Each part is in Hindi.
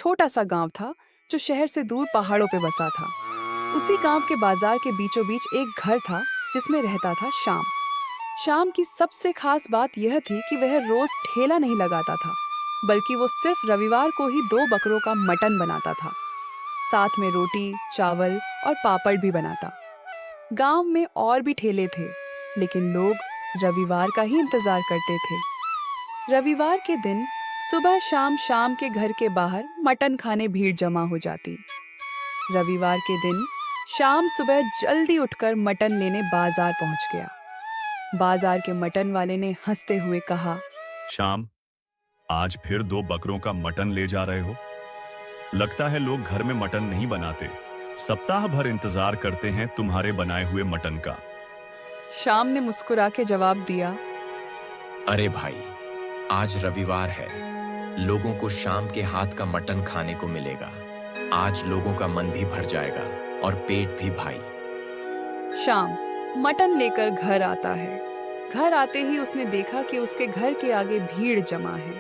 छोटा सा गांव था जो शहर से दूर पहाड़ों पे बसा था। उसी गांव के बाजार के बीचों बीच एक घर था जिसमें रहता था श्याम। श्याम की सबसे खास बात यह थी कि वह रोज ठेला नहीं लगाता था, बल्कि वो सिर्फ रविवार को ही 2 बकरों का मटन बनाता था। साथ में रोटी, चावल और पापड़ भी बनाता। गांव में और भी ठेले थे, लेकिन लोग रविवार का ही इंतजार करते थे। रविवार के दिन सुबह शाम शाम के घर के बाहर मटन खाने भीड़ जमा हो जाती। रविवार के दिन शाम सुबह जल्दी उठकर मटन लेने बाजार पहुंच गया। बाजार के मटन वाले ने हंसते हुए कहा, श्याम, आज फिर 2 बकरों का मटन ले जा रहे हो? लगता है लोग घर में मटन नहीं बनाते, सप्ताह भर इंतजार करते हैं तुम्हारे बनाए हुए मटन का। श्याम ने मुस्कुरा के जवाब दिया, अरे भाई, आज रविवार है, लोगों को शाम के हाथ का मटन खाने को मिलेगा। आज लोगों का मन भी भर जाएगा और पेट भी भाई। श्याम मटन लेकर घर आता है। घर आते ही उसने देखा कि उसके घर के आगे भीड़ जमा है।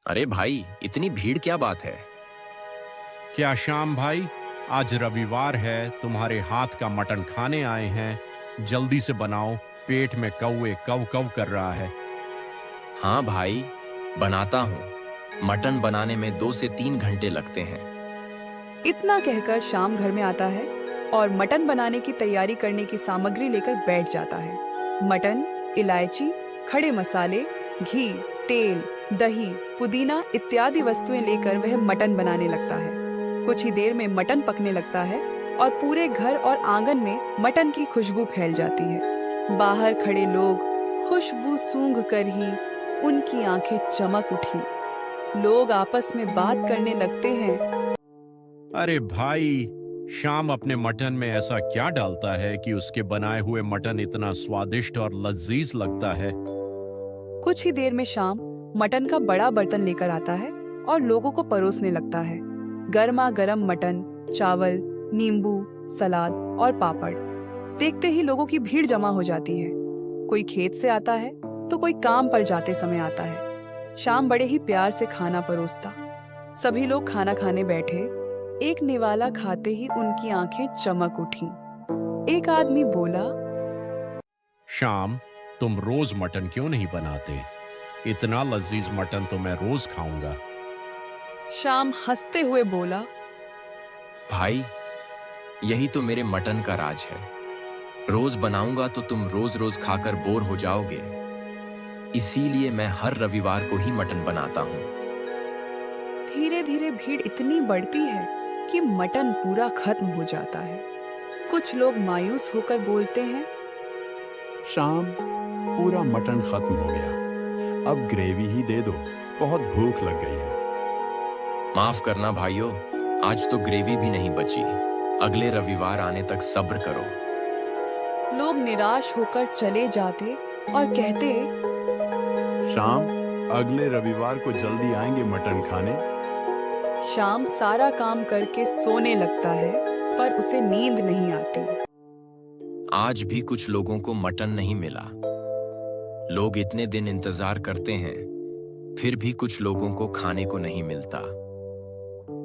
अरे भाई, इतनी भीड़ क्या बात है? क्या श्याम भाई, आज रविवार है, तुम्हारे हाथ का मटन खाने आए हैं। जल्दी से बनाओ, पेट में कौवे कव कव कर रहा है। हाँ भाई, बनाता हूँ। मटन बनाने में 2 से 3 घंटे लगते हैं। इतना कहकर श्याम घर में आता है और मटन बनाने की तैयारी करने की सामग्री लेकर बैठ जाता है। मटन, इलायची, खड़े मसाले, घी, तेल, दही, पुदीना इत्यादि वस्तुएं लेकर वह मटन बनाने लगता है। कुछ ही देर में मटन पकने लगता है और पूरे घर और आंगन में मटन की खुशबू फैल जाती है। बाहर खड़े लोग खुशबू सूंघ कर ही उनकी आंखें चमक उठी। लोग आपस में बात करने लगते हैं, अरे भाई, श्याम अपने मटन में ऐसा क्या डालता है कि उसके बनाए हुए मटन इतना स्वादिष्ट और लजीज लगता है। कुछ ही देर में श्याम मटन का बड़ा बर्तन लेकर आता है और लोगों को परोसने लगता है। गर्मा गर्म मटन, चावल, नींबू, सलाद और पापड़। देखते ही लोगों की भीड़ जमा हो जाती है। कोई खेत से आता है तो कोई काम पर जाते समय आता है। श्याम बड़े ही प्यार से खाना परोसता। सभी लोग खाना खाने बैठे। एक निवाला खाते ही उनकी आंखें चमक उठी। एक आदमी बोला, श्याम, तुम रोज मटन क्यों नहीं बनाते? इतना लजीज मटन तो मैं रोज खाऊंगा। श्याम हंसते हुए बोला, भाई, यही तो मेरे मटन का राज है। रोज बनाऊंगा तो तुम रोज रोज खाकर बोर हो जाओगे। इसीलिए मैं हर रविवार को ही मटन बनाता हूँ। धीरे धीरे भीड़ इतनी बढ़ती है कि मटन पूरा खत्म हो जाता है। कुछ लोग मायूस होकर बोलते हैं, शाम, पूरा मटन खत्म हो गया, अब ग्रेवी ही दे दो, बहुत भूख लग गई है। माफ करना भाइयों, आज तो ग्रेवी भी नहीं बची। अगले रविवार आने तक सब्र करो। लोग निराश होकर चले जाते और कहते, शाम, अगले रविवार को जल्दी आएंगे मटन खाने। शाम सारा काम करके सोने लगता है, पर उसे नींद नहीं आती। आज भी कुछ लोगों को मटन नहीं मिला। लोग इतने दिन इंतजार करते हैं, फिर भी कुछ लोगों को खाने को नहीं मिलता।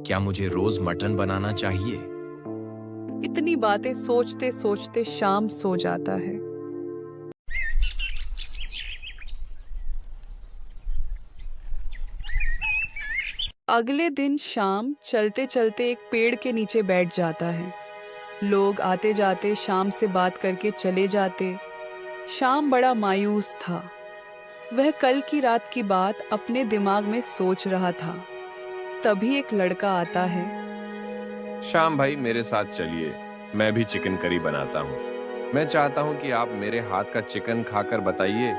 क्या मुझे रोज मटन बनाना चाहिए? इतनी बातें सोचते सोचते शाम सो जाता है। अगले दिन शाम चलते चलते एक पेड़ के नीचे बैठ जाता है। लोग आते जाते शाम से बात करके चले जाते। शाम बड़ा मायूस था। वह कल की रात की बात अपने दिमाग में सोच रहा था। तभी एक लड़का आता है। श्याम भाई, मेरे साथ चलिए, मैं भी चिकन करी बनाता हूँ। मैं चाहता हूँ कि आप मेरे हाथ का चिकन खाकर बताइए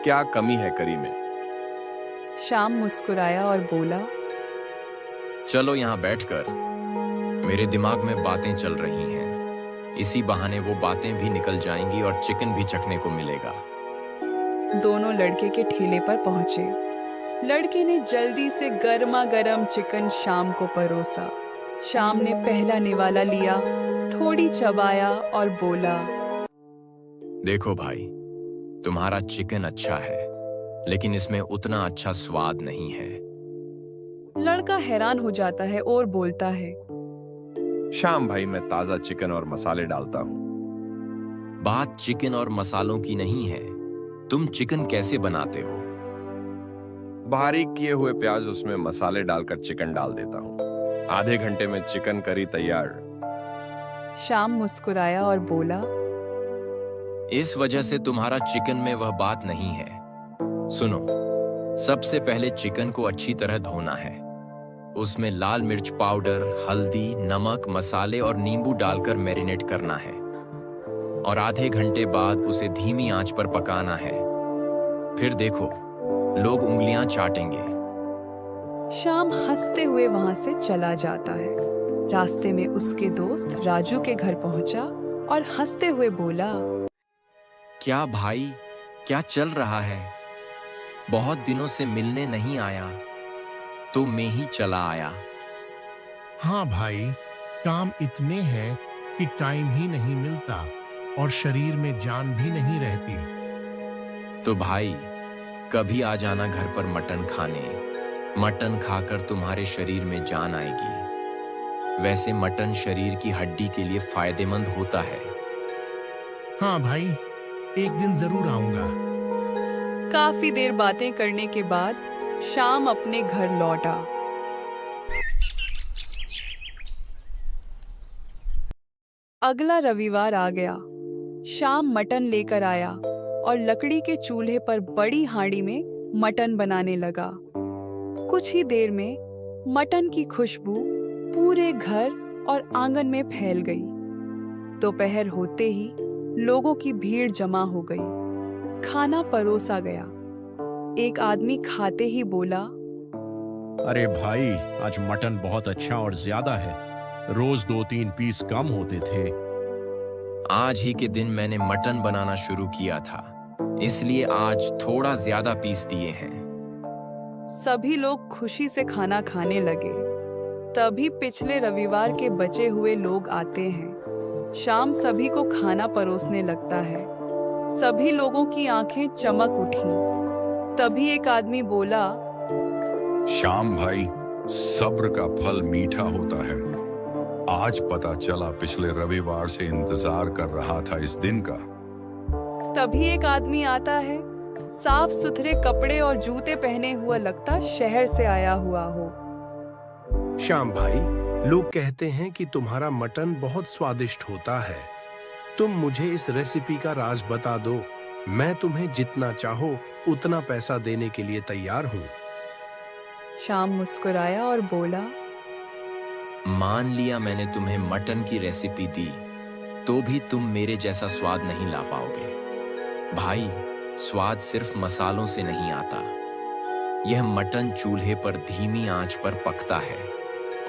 क्या कमी है करी में। शाम मुस्कुराया और बोला, चलो यहाँ बैठकर। मेरे दिमाग में बातें चल रही हैं। इसी बहाने वो बातें भी निकल जाएंगी और चिकन भी चखने को मिलेगा। दोनों लड़के के ठेले पर पहुंचे। लड़के ने जल्दी से गर्मा गर्म चिकन शाम को परोसा। शाम ने पहला निवाला लिया, थोड़ी चबाया और बोला, देखो भाई, तुम्हारा चिकन अच्छा है, लेकिन इसमें उतना अच्छा स्वाद नहीं है। लड़का हैरान हो जाता है और बोलता है, श्याम भाई, मैं ताजा चिकन और मसाले डालता हूँ। बात चिकन और मसालों की नहीं है। तुम चिकन कैसे बनाते हो? बारीक किए हुए प्याज, उसमें मसाले डालकर चिकन डाल देता हूँ। आधे घंटे में चिकन करी तैयार। श्याम मुस्कुराया और बोला, इस वजह से तुम्हारा चिकन में वह बात नहीं है। सुनो, सबसे पहले चिकन को अच्छी तरह धोना है। उसमें लाल मिर्च पाउडर, हल्दी, नमक, मसाले और नींबू डालकर मैरिनेट करना है और आधे घंटे बाद उसे धीमी आंच पर पकाना है। फिर देखो, लोग उंगलियां चाटेंगे। श्याम हंसते हुए वहां से चला जाता है। रास्ते में उसके दोस्त राजू के घर पहुंचा और हंसते हुए बोला, क्या भाई, क्या चल रहा है? बहुत दिनों से मिलने नहीं आया, तो मैं ही चला आया। हाँ भाई, काम इतने हैं कि टाइम ही नहीं मिलता और शरीर में जान भी नहीं रहती। तो भाई, कभी आ जाना घर पर मटन खाने। मटन खाकर तुम्हारे शरीर में जान आएगी। वैसे मटन शरीर की हड्डी के लिए फायदेमंद होता है। हाँ भाई, एक दिन जरूर आऊंगा। काफी देर बातें करने के बाद श्याम अपने घर लौटा। अगला रविवार आ गया। श्याम मटन लेकर आया और लकड़ी के चूल्हे पर बड़ी हांडी में मटन बनाने लगा। कुछ ही देर में मटन की खुशबू पूरे घर और आंगन में फैल गई। दोपहर होते ही लोगों की भीड़ जमा हो गई। खाना परोसा गया। एक आदमी खाते ही बोला, अरे भाई, आज मटन बहुत अच्छा और ज्यादा है। रोज 2-3 पीस कम होते थे। आज ही के दिन मैंने मटन बनाना शुरू किया था, इसलिए आज थोड़ा ज्यादा पीस दिए हैं। सभी लोग खुशी से खाना खाने लगे। तभी पिछले रविवार के बचे हुए लोग आते हैं। शाम सभी को खाना परोसने लगता है। सभी लोगों की आंखें चमक उठी। तभी एक आदमी बोला, श्याम भाई, सब्र का फल मीठा होता है। आज पता चला, पिछले रविवार से इंतजार कर रहा था इस दिन का। तभी एक आदमी आता है। साफ सुथरे कपड़े और जूते पहने हुआ लगता शहर से आया हुआ हो। श्याम भाई, लोग कहते हैं कि तुम्हारा मटन बहुत स्वादिष्ट होता है। तुम मुझे इस रेसिपी का राज बता दो। मैं तुम्हें जितना चाहो उतना पैसा देने के लिए तैयार हूँ। श्याम मुस्कुराया और बोला, मान लिया मैंने तुम्हें मटन की रेसिपी दी, तो भी तुम मेरे जैसा स्वाद नहीं ला पाओगे। भाई, स्वाद सिर्फ मसालों से नहीं आता। यह मटन चूल्हे पर धीमी आंच पर पकता है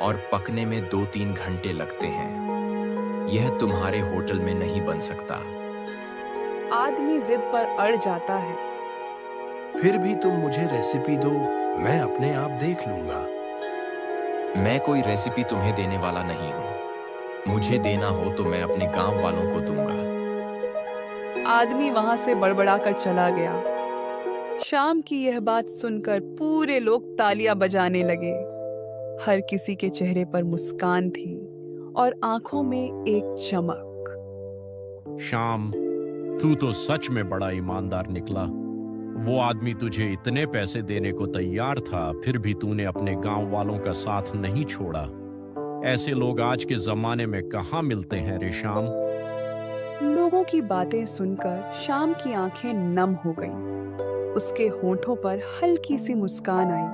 और पकने में 2-3 घंटे लगते हैं। यह तुम्हारे होटल में नहीं बन सकता। आदमी जिद पर अड़ जाता है। फिर भी तुम मुझे रेसिपी दो, मैं अपने आप देख लूंगा। मैं कोई रेसिपी तुम्हें देने वाला नहीं हूँ। मुझे देना हो तो मैं अपने गांव वालों को दूंगा। आदमी वहां से बड़बड़ाकर चला गया। शाम की यह बात सुनकर पूरे लोग तालियां बजाने लगे। हर किसी के चेहरे पर मुस्कान थी और आंखों में एक चमक। श्याम, तू तो सच में बड़ा ईमानदार निकला। वो आदमी तुझे इतने पैसे देने को तैयार था, फिर भी तूने अपने गांव वालों का साथ नहीं छोड़ा। ऐसे लोग आज के जमाने में कहाँ मिलते हैं रे श्याम। लोगों की बातें सुनकर श्याम की आंखें नम हो गईं। उसके होठों पर हल्की सी मुस्कान आई।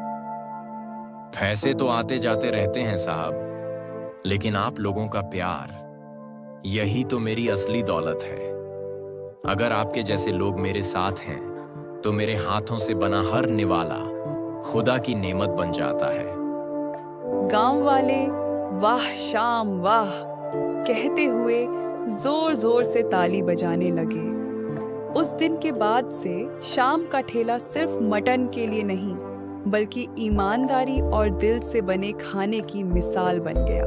पैसे तो आते जाते रहते हैं साहब, लेकिन आप लोगों का प्यार, यही तो मेरी असली दौलत है। अगर आपके जैसे लोग मेरे साथ हैं, तो मेरे हाथों से बना हर निवाला खुदा की नेमत बन जाता है। गांव वाले वाह श्याम वाह कहते हुए जोर जोर से ताली बजाने लगे। उस दिन के बाद से श्याम का ठेला सिर्फ मटन के लिए नहीं, बल्कि ईमानदारी और दिल से बने खाने की मिसाल बन गया।